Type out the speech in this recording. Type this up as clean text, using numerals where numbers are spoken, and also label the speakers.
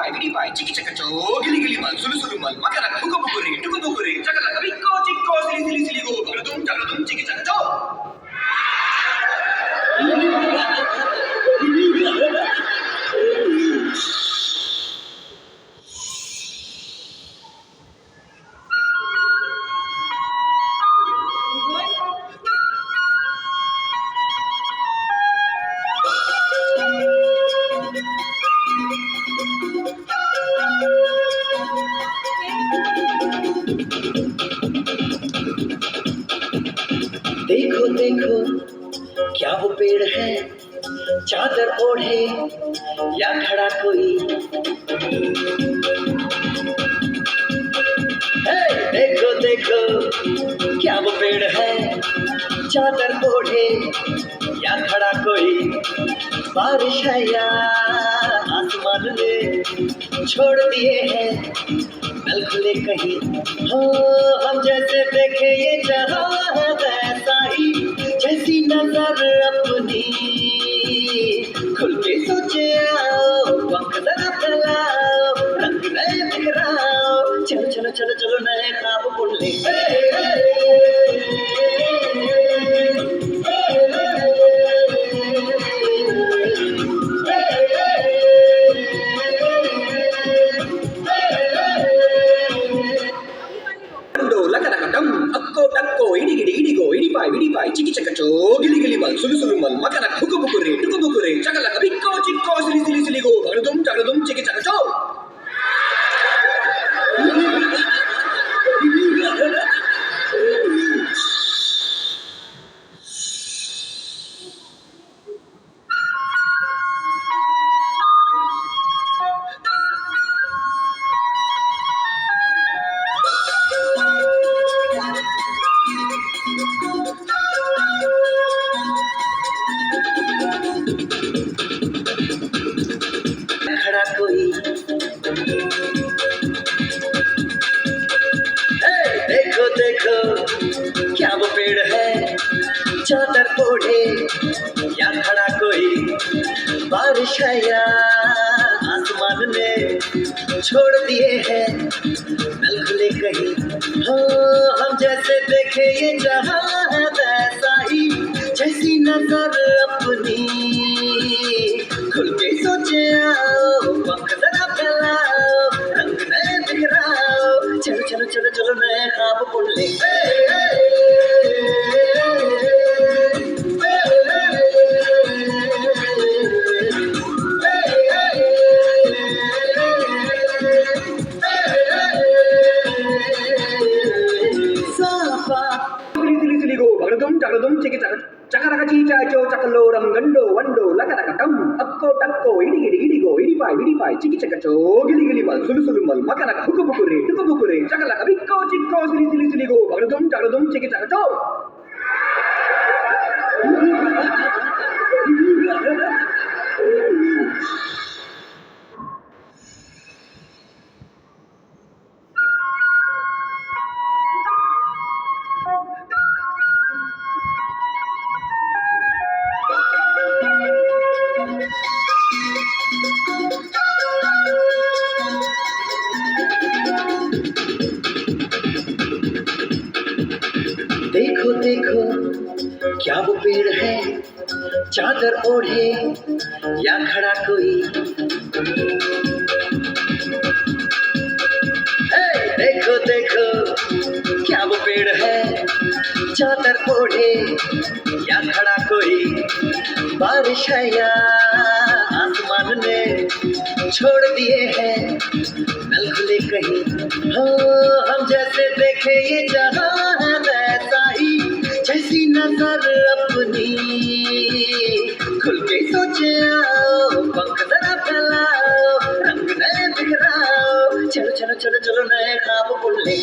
Speaker 1: Gidi pai, chiki chaka cho, gili gili mal, sulu sulu mal, makana buka bukure, chakala kabikko chikko, sili sili sili go, chakadum, chiki chaka cho.
Speaker 2: देखो देखो क्या वो पेड़ है, चादर ओढ़े या खड़ा कोई। हे देखो देखो क्या वो पेड़ है, चादर ओढ़े या खड़ा कोई। बारिश है या आसमान ने छोड़ दिए हैं नल खुले कहीं। हो हम जैसे देखे ये जहां है वैसा ही, जैसी नजर अपनी खुल के सोचे आओ, वक्त जरा फैलाओ, रंग नए बिखराओ, चलो चलो चलो चलो नए ख्वाब बुन ले।
Speaker 1: Gidi pai, chiki chaka cho, gili gili mal, sulu sulu mal, makana buka bukure, chakala kabikko chikko, sili sili sili go, chakadum, chiki chaka cho.
Speaker 2: खड़ा कोई। देखो देखो क्या वो पेड़ है, चादर ओढ़े या खड़ा कोई। बारिश है या आसमान ने छोड़ दिए हैं नल खुले कहीं। हो हम जैसे देखे ये जहां है वैसा ही, जैसी नजर अपनी खुल के सोचे आओ, वक्त जरा फैलाओ, रंग नए बिखराओ, चलो चलो चलो चलो नए ख्वाब बुन ले।
Speaker 1: Sili go, chakadum, chiki chaka, chakara chicha cho, chakaloram gando, wando, lakadakatam, akko, idi pai, chiki chaka cho, gili gili mal, sulu sulu mal, makana buka bukure, chakala kabikko chikko, sili sili go, chakadum, chiki chaka cho.
Speaker 2: देखो देखो क्या वो पेड़ है, चादर ओढ़े या खड़ा कोई। देखो देखो क्या वो पेड़ है, चादर ओढ़े या खड़ा कोई। बारिश है या आसमान ने छोड़ दिए हैं नल खुले कहीं। हो हम जैसे देखे ये जहां है वैसा ही, जैसी नजर अपनी खुल के सोचे आओ, वक्त जरा फैलाओ, रंग नए बिखराओ, चलो चलो चलो चलो नए ख्वाब बुन ले।